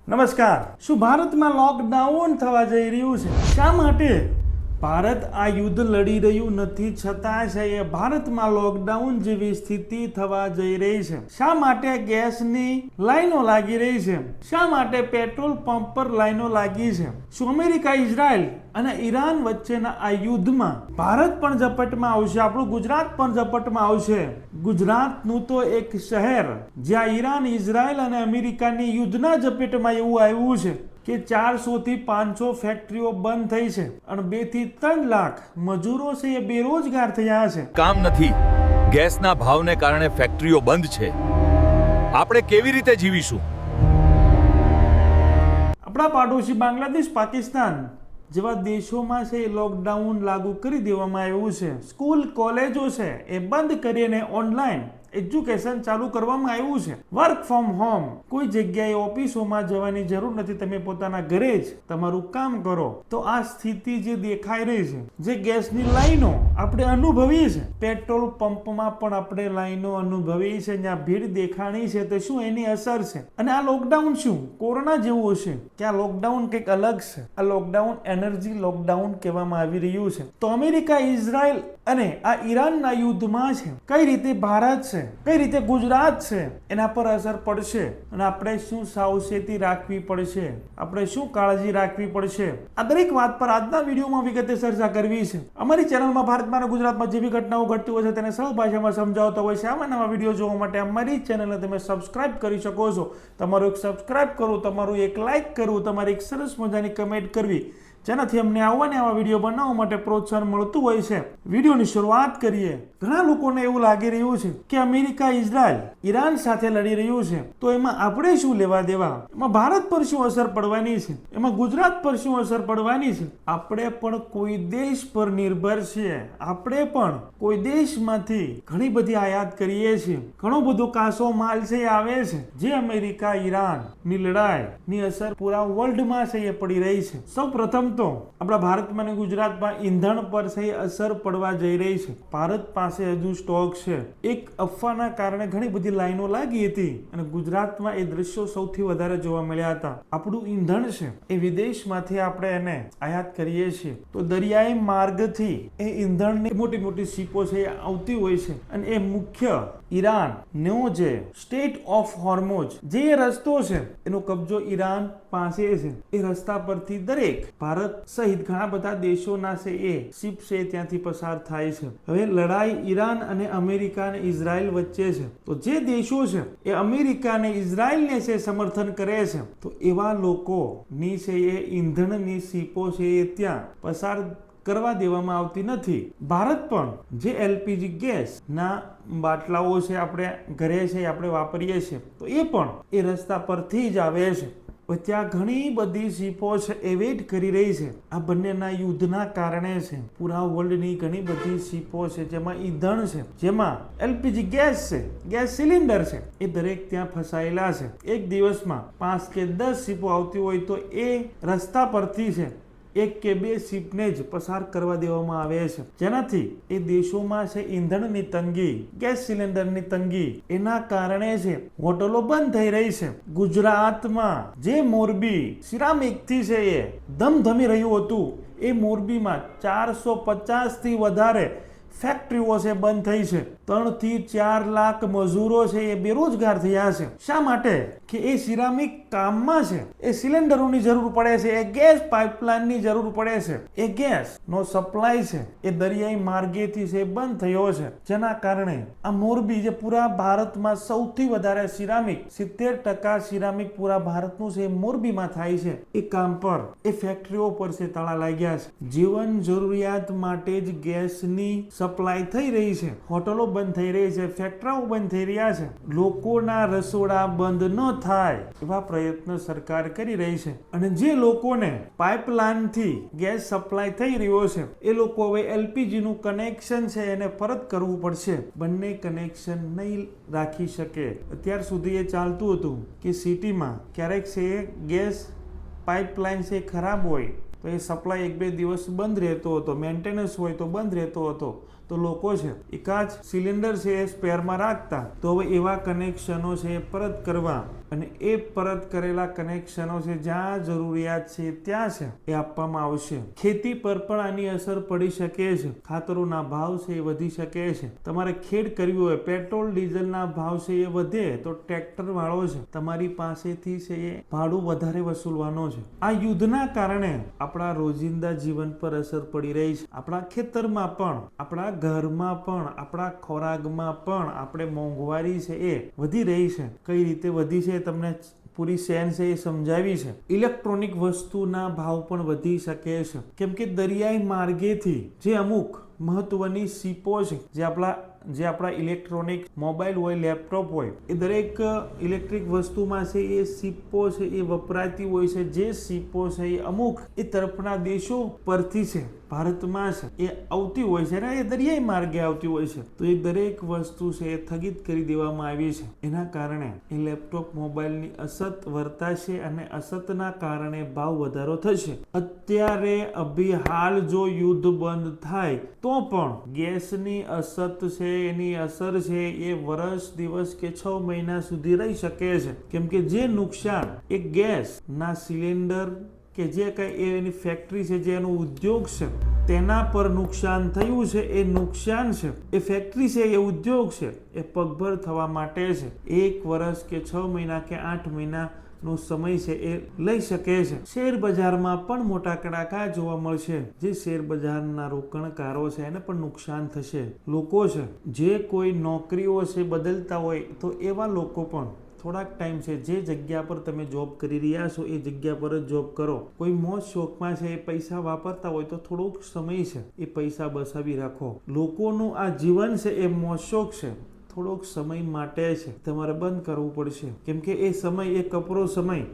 નમસ્કાર। શું ભારતમાં લોકડાઉન થવા જઈ રહ્યું છે? શા માટે ભારત આ યુદ્ધ લડી રહ્યું નથી છતાં છે ભારતમાં લોકડાઉન જેવી સ્થિતિ થવા જઈ રહી છે? શા માટે ગેસની લાઈનો લાગી રહી છે? શા માટે પેટ્રોલ પંપ પર લાઈનો લાગી છે? શું અમેરિકા, ઇઝરાયલ અને ઈરાન વચ્ચેના આ યુદ્ધમાં ભારત પણ ઝપટમાં આવશે? આપણું ગુજરાત પણ ઝપટમાં આવશે? ગુજરાતનું તો એક શહેર જ્યાં ઈરાન, ઇઝરાયલ અને અમેરિકાની યુદ્ધના ઝપેટમાં એવું આવ્યું છે કે 400 થી 500 ફેક્ટરીઓ બંધ થઈ છે અને 2 થી 3 લાખ મજૂરો છે એ બેરોજગાર થયા છે। કામ નથી, ગેસના ભાવને કારણે ફેક્ટરીઓ બંધ છે। આપણે કેવી રીતે જીવીશું? આપણા પાડોશી બાંગ્લાદેશ, પાકિસ્તાન જેવા દેશોમાં છે લોકડાઉન લાગુ કરી દેવામાં આવ્યું છે। સ્કૂલ, કોલેજો છે એ બંધ કરીને ઓનલાઈન એજ્યુકેશન ચાલુ કરવામાં આવ્યું છે। વર્ક ફ્રોમ હોમ, કોઈ જગ્યાએ ઓફિસોમાં જવાની જરૂર નથી, તમે પોતાના ઘરે જ તમારું કામ કરો। તો આ સ્થિતિ જે દેખાઈ રહી છે, જે ગેસની લાઈનો આપણે અનુભવી છે, પેટ્રોલ પંપમાં પણ આપણે લાઈનો અનુભવી છે, જ્યાં ભીડ દેખાણી છે, તો શું એની અસર છે? અને આ લોકડાઉન શું કોરોના જેવું હશે કે આ લોકડાઉન કંઈક અલગ છે? આ લોકડાઉન એનર્જી લોકડાઉન કહેવામાં આવી રહ્યું છે। તો અમેરિકા, ઇઝરાયલ અને આ ઈરાનના યુદ્ધમાં છે કઈ રીતે ભારત છે, કઈ રીતે ગુજરાત છે, એના પર અસર પડશે અને આપણે શું સાવચેતી રાખવી પડશે, આપણે શું કાળજી રાખવી પડશે, આ દરેક વાત પર આજના વિડીયોમાં વિગતે ચર્ચા કરવી છે। અમારી ચેનલમાં ભારતમાં અને ગુજરાતમાં જેવી ઘટનાઓ ઘટતી હોય છે તેને સરળ ભાષામાં સમજાવતા હોય છે। આવા નવા વિડીયો જોવા માટે અમારી ચેનલને તમે સબસ્ક્રાઇબ કરી શકો છો। તમારું એક સબસ્ક્રાઇબ કરવું, તમારું એક લાઇક કરવું, તમારી એક સરસ મજાની કમેન્ટ કરવી, જેનાથી અમને આવા વિડીયો બનાવવા માટે પ્રોત્સાહન મળતું હોય છે। વિડીયોની શરૂઆત કરીએ। ઘણા લોકોને એવું લાગી રહ્યું છે કે અમેરિકા, ઇઝરાયલ, ઈરાન સાથે લડી રહ્યું છે, તો એમાં આપણે શું લેવા દેવા? એમાં ભારત પર શું અસર પડવાની છે? એમાં ગુજરાત પર શું અસર પડવાની છે? આપણે પણ કોઈ દેશ પર નિર્ભર છીએ। આપણે પણ કોઈ દેશમાંથી ઘણી બધી આયાત કરીએ છીએ, ઘણો બધો કાચો માલ છે આવે છે, જે અમેરિકા, ઈરાન ની લડાઈ ની અસર પૂરા વર્લ્ડમાં છે એ પડી રહી છે। સૌ પ્રથમ તો આપણા ભારતમાં અને ગુજરાતમાં ઈંધણ પર છે અસર પડવા જઈ રહી છે। ભારત પાસે હજુ સ્ટોક છે। એક અફવાના કારણે ઘણી બધી લાઈનો લાગી હતી અને ગુજરાતમાં એ દ્રશ્યો સૌથી વધારે જોવા મળ્યા હતા। આપણું ઈંધણ છે એ વિદેશમાંથી આપણે એને આયાત કરીએ છીએ, તો દરિયાઈ માર્ગથી એ ઈંધણની મોટી મોટી શિપો છે એ આવતી હોય છે અને એ મુખ્ય ઈરાન નો જે સ્ટેટ ઓફ હોર્મોઝ જે રસ્તો છે એનો કબજો ઈરાન પાસે છે। એ રસ્તા પરથી દરેક ભારત સહિત ઘણા બધા દેશોના છે એ શિપ છે ત્યાંથી પસાર થાય છે। હવે લડાઈ ઈરાન અને અમેરિકા અને ઇઝરાયલ વચ્ચે છે, તો જે દેશો છે એ અમેરિકા અને ઇઝરાયલને છે સમર્થન કરે છે, તો એવા લોકોની છે એ ઈંધણની શિપો છે એ ત્યાં પસાર કરવા દેવામાં આવતી નથી। ભારત પણ જે એલપીજી ગેસ ના બાટલાઓ છે આપણે ઘરે છે આપણે વાપરીએ છીએ, તો એ પણ એ રસ્તા પરથી જ આવે છે। ત્યાં ઘણી બધી શિપો છે એ વેઇટ કરી રહી છે। આ બંનેના યુદ્ધના કારણે છે પૂરા વર્લ્ડની ઘણી બધી શિપો છે જેમાં ઈંધણ છે, જેમાં એલપીજી ગેસ છે, ગેસ સિલિન્ડર છે, એ દરેક ત્યાં ફસાયેલા છે। એક દિવસમાં 5 કે 10 શિપો આવતી હોય તો એ રસ્તા પરથી છે 1 કે 2 શિપને જ પસાર કરવા દેવામાં આવે છે, જેનાથી એ દેશોમાં છે ઈંધણની તંગી, ગેસ સિલિન્ડરની તંગી, એના કારણે છે હોટલો બંધ થઈ રહી છે। ગુજરાતમાં જે મોરબી સિરામિકથી છે એ ધમધમી રહ્યું હતું, એ મોરબીમાં 450 થી વધારે ફેક્ટરીઓ છે બંધ થઈ છે। 3 થી 4 લાખ મજૂરો છે એ બેરોજગાર થયા છે। શા માટે? કે એ સિરામિક કામમાં છે એ સિલિન્ડરોની જરૂર પડે છે, એ ગેસ પાઇપલાઇનની જરૂર પડે છે, એ ગેસ નો સપ્લાય છે એ દરિયાઈ માર્ગેથી છે બંધ થયો છે, જેના કારણે આ મોરબી જે પૂરા ભારતમાં સૌથી વધારે સિરામિક 70% સિરામિક પૂરા ભારતનું છે મોરબીમાં થાય છે, એ કામ પર એ ફેક્ટરીઓ પર છે તાળા લાગ્યા છે। જીવન જરૂરિયાત માટે જ ગેસની સપ્લાય થઈ રહી છે, હોટલો બંધ થઈ રહી છે, ફેક્ટરીઓ બંધ થઈ રહ્યા છે, લોકોના રસોડા બંધ ન થાય એવા પ્રયત્ન સરકાર કરી રહી છે। અને જે લોકોને પાઇપલાઇનથી ગેસ સપ્લાય થઈ રહ્યો છે એ લોકો હવે એલપીજી નું કનેક્શન છે એને પરત કરવું પડશે। બંને કનેક્શન નહીં રાખી શકે। અત્યાર સુધી એ ચાલતું હતું કે સિટીમાં ક્યારેક છે ગેસ પાઇપલાઇન છે ખરાબ હોય તો એ સપ્લાય 1-2 દિવસ બંધ રહેતો હતો, મેન્ટેનન્સ હોય તો બંધ રહેતો હતો, તો લોકો છે એકાદ સિલિન્ડર છે એ સ્પેરમાં રાખતા, તો હવે એવા કનેક્શનો છે પરત કરવા અને એ પરત કરેલા કનેક્શનો છે જ્યાં જરૂરિયાત છે ત્યાં છે એ આપવામાં આવશે. ખેતી પર પણ આની અસર પડી શકે છે. ખાતરોના ભાવ છે એ વધી શકે છે. તમારે ખેડ કરવી હોય, પેટ્રોલ ડીઝલના ભાવ છે એ વધે તો ટ્રેક્ટર વાળો છે તમારી પાસેથી છે એ ભાડું વધારે વસૂલવાનો છે. આ યુદ્ધના કારણે આપણા રોજિંદા જીવન પર અસર પડી રહી છે. આપણા ખેતરમાં પણ, આપણા ઘરમાં પણ, આપણા ખોરાકમાં પણ આપણે મોંઘવારી છે એ વધી રહી છે. કઈ રીતે વધી છે તમને પૂરી સેન્સ એ સમજાવી છે. ઇલેક્ટ્રોનિક વસ્તુના ભાવ પણ વધી શકે છે, કેમ કે દરિયાઈ માર્ગેથી જે અમુક મહત્વની શિપો છે જે આપણા ઇલેક્ટ્રોનિક મોબાઈલ હોય, લેપટોપ હોય, એ દરેક ઇલેક્ટ્રિક વસ્તુમાં છે એ શિપો છે એ વપરાતી હોય છે. જે શિપો છે એ અમુક એ તરફના દેશો પરથી છે ભારતમાં છે એ આવતી હોય છે ને એ દરિયાઈ માર્ગે આવતી હોય છે. તો એ દરેક વસ્તુ છે એ સ્થગિત કરી દેવામાં આવી છે. એના કારણે એ લેપટોપ મોબાઈલની અછત વર્તાશે અને અછતના કારણે ભાવ વધારો થશે. અત્યારે હાલ જો યુદ્ધ બંધ થાય તો પણ ગેસની અછત છે એની અસર છે એ વર્ષ, દિવસ કે 6 મહિના સુધી રહી શકે છે. કેમ કે જે નુકસાન એ ગેસ ના સિલિન્ડર કે જે કઈ એની ફેક્ટરી છે, જે એનો ઉદ્યોગ છે તેના પર નુકસાન થયું છે, એ નુકસાન છે એ ફેક્ટરી છે, એ ઉદ્યોગ છે એ પગભર થવા માટે છે 1 વર્ષ કે 6 મહિના કે 8 મહિના નો સમય છે એ લઈ શકે છે. શેર બજારમાં પણ મોટા કડાકા જોવા મળશે. જે શેર બજારના રોકાણકારો છે એને પણ નુકસાન થશે. લોકો છે જે કોઈ નોકરીઓ છે બદલતા હોય તો એવા લોકો પણ થોડાક ટાઈમ છે જે જગ્યા પર તમે જોબ કરી રહ્યા છો એ જગ્યા પર જ જોબ કરો. કોઈ મોજ શોખમાં છે એ પૈસા વાપરતા હોય તો થોડોક સમય છે એ પૈસા બચાવી રાખો. લોકોનું આ જીવન છે એ મોજ શોખ છે, થોડોક સમય માટે છે તમારે બંધ કરવું પડશે. કેમ કે એ સમય એ કપરો સમય.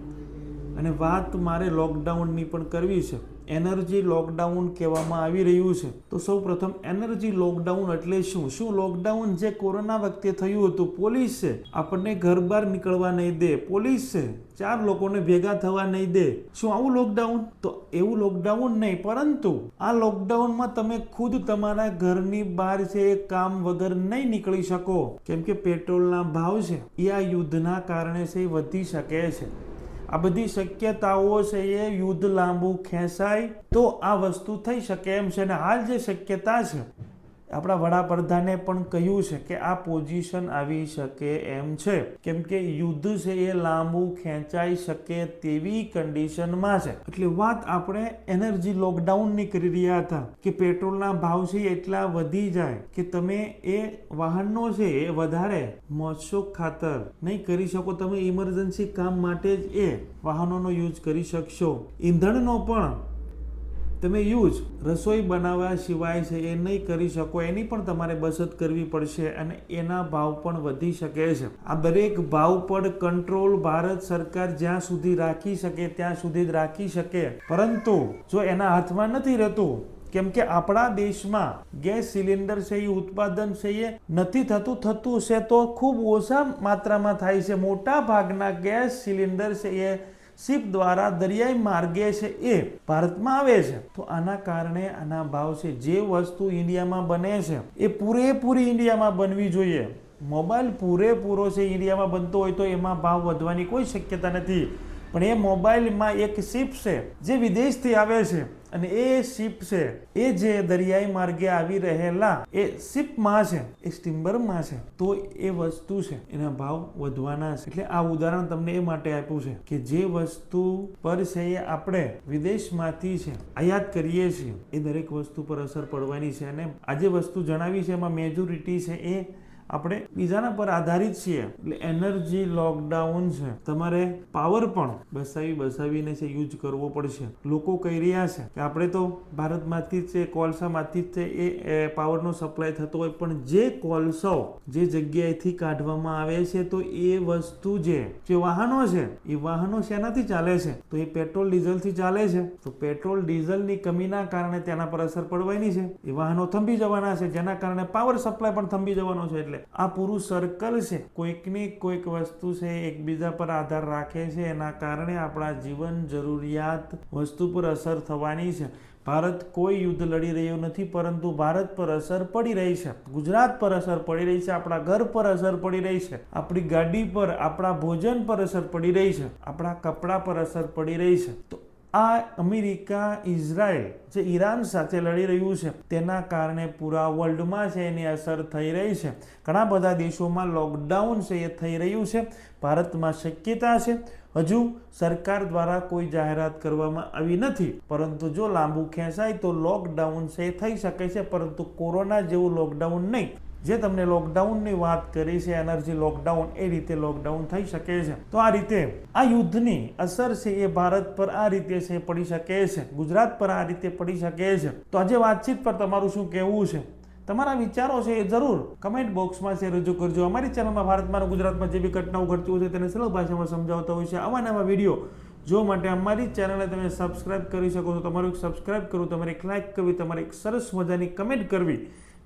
અને વાત મારે લોકડાઉનની પણ કરવી છે. એનર્જી લોકડાઉન કહેવામાં આવી રહ્યું છે. તો સૌ પ્રથમ એનર્જી લોકડાઉન એટલે શું? લોકડાઉન જે કોરોના વખતે થયું હતું, પોલીસ છે આપણને ઘર બહાર નીકળવા નહીં દે, પોલીસ છે 4 લોકોને ભેગા થવા નહીં દે. શું આવું લોકડાઉન? તો એવું લોકડાઉન નહીં, પરંતુ આ લોકડાઉનમાં તમે ખુદ તમારા ઘરની બહાર છે એ કામ વગર નહીં નીકળી શકો. કેમ કે પેટ્રોલના ભાવ છે એ આ યુદ્ધના કારણે છે એ વધી શકે છે. આ બધી શક્યતાઓ છે એ યુદ્ધ લાંબુ ખેંચાય તો આ વસ્તુ થઈ શકે એમ છે. અને હાલ જે શક્યતા છે આપણા વડાપ્રધાને પણ કહ્યું છે કે આ પોઝિશન આવી શકે એમ છે. કેમ કે યુદ્ધ છે એ લાંબુ ખેંચાઈ શકે તેવી કન્ડિશનમાં છે. એટલે વાત આપણે એનર્જી લોકડાઉનની કરી રહ્યા હતા કે પેટ્રોલના ભાવ છે એટલા વધી જાય કે તમે એ વાહનનો છે એ વધારે મોજશોખ ખાતર નહીં કરી શકો. તમે ઇમરજન્સી કામ માટે જ એ વાહનોનો યુઝ કરી શકશો. ઈંધણનો પણ તમે યુઝ રસોઈ બનાવવા સિવાય છે એ નહીં કરી શકો. એની પણ તમારે બચત કરવી પડશે અને એના ભાવ પણ વધી શકે છે. આ દરેક ભાવ પર કંટ્રોલ ભારત સરકાર જ્યાં સુધી રાખી શકે ત્યાં સુધી જ રાખી શકે, પરંતુ જો એના હાથમાં નથી રહેતું. કેમ કે આપણા દેશમાં ગેસ સિલિન્ડર છે એ ઉત્પાદન છે એ નથી થતું છે તો ખૂબ ઓછા માત્રામાં થાય છે. મોટા ભાગના ગેસ સિલિન્ડર છે એ શિપ દ્વારા દરિયાઈ માર્ગે છે એ ભારતમાં આવે છે. તો આના કારણે આના ભાવ છે. જે વસ્તુ ઇન્ડિયામાં બને છે એ પૂરેપૂરી ઇન્ડિયામાં બનવી જોઈએ. મોબાઈલ પૂરેપૂરો છે ઇન્ડિયામાં બનતો હોય તો એમાં ભાવ વધવાની કોઈ શક્યતા નથી. પણ એ મોબાઈલમાં એક શિપ છે જે વિદેશથી આવે છે અને એ શિપ છે એ જે દરિયાઈ માર્ગે આવી રહેલા એ શિપમાં છે, એ સ્ટીમરમાં છે, તો એ વસ્તુ છે એના ભાવ વધવાના છે. એટલે આ ઉદાહરણ તમને એ માટે આપ્યું છે કે જે વસ્તુ પર છે એ આપણે વિદેશમાંથી છે આયાત કરીએ છીએ એ દરેક વસ્તુ પર અસર પડવાની છે. અને આ જે વસ્તુ જણાવી છે એમાં મેજોરિટી છે એ આપણે બીજાના પર આધારિત છીએ. એટલે એનર્જી લોકડાઉન છે. તમારે પાવર પણ બસાવીને છે યુઝ કરવો પડશે. લોકો કહી રહ્યા છે કે આપણે તો ભારતમાંથી જ છે, કોલસામાંથી જ છે એ પાવરનો સપ્લાય થતો હોય, પણ જે કોલસો જે જગ્યાએથી કાઢવામાં આવે છે તો એ વસ્તુ જે વાહનો છે એ વાહનો શેનાથી ચાલે છે? તો એ પેટ્રોલ ડીઝલથી ચાલે છે. તો પેટ્રોલ ડીઝલની કમીના કારણે તેના પર અસર પડવાની છે. એ વાહનો થંભી જવાના છે, જેના કારણે પાવર સપ્લાય પણ થંભી જવાનો છે. એટલે એટલે આ પૂરું સર્કલ છે, કોઈકની કોઈક વસ્તુ છે એકબીજા પર આધાર રાખે છે, એના કારણે આપણા જીવન જરૂરિયાત વસ્તુ પર અસર થવાની છે. ભારત કોઈ યુદ્ધ લડી રહ્યું નથી, પરંતુ ભારત પર અસર પડી રહી છે, ગુજરાત પર અસર પડી રહી છે, આપણા ઘર પર અસર પડી રહી છે, આપણી ગાડી પર, આપણા ભોજન પર અસર પડી રહી છે, આપણા કપડા પર અસર પડી રહી છે. તો આ અમેરિકા ઇઝરાયલ જે ઈરાન સાથે લડી રહ્યું છે તેના કારણે પૂરા વર્લ્ડમાં છે એની અસર થઈ રહી છે. ઘણા બધા દેશોમાં લોકડાઉન છે એ થઈ રહ્યું છે. ભારતમાં શક્યતા છે, હજુ સરકાર દ્વારા કોઈ જાહેરાત કરવામાં આવી નથી, પરંતુ જો લાંબુ ખેંચાય તો લોકડાઉન છે એ થઈ શકે છે, પરંતુ કોરોના જેવું લોકડાઉન નહીં. જે તમને લોકડાઉનની વાત કરી છે, એનર્જી લોકડાઉન, એ રીતે લોકડાઉન થઈ શકે છે. તો આ રીતે આ યુદ્ધની અસર છે એ ભારત પર આ રીતે છે પડી શકે છે, ગુજરાત પર આ રીતે પડી શકે છે. તો આજે વાતચીત પર તમારું શું કહેવું છે? તમારા વિચારો છે એ જરૂર કમેન્ટ બોક્સમાં છે રજૂ કરજો. અમારી ચેનલમાં ભારતમાં અને ગુજરાતમાં જે બી ઘટનાઓ ઘટતી હોય છે તેને સરળ ભાષામાં સમજાવતા હોય છે. આવા નવા વિડીયો જોવા માટે અમારી ચેનલને તમે સબસ્ક્રાઇબ કરી શકો છો. તમારું એક સબસ્ક્રાઇબ કરવું, તમારે એક લાઇક કરવી, તમારે એક સરસ મજાની કમેન્ટ કરવી,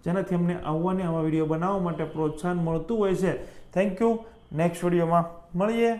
જેનાથી અમને આવા વિડીયો બનાવવા માટે પ્રોત્સાહન મળતું હોય છે. Thank you. નેક્સ્ટ વિડીયોમાં મળીએ.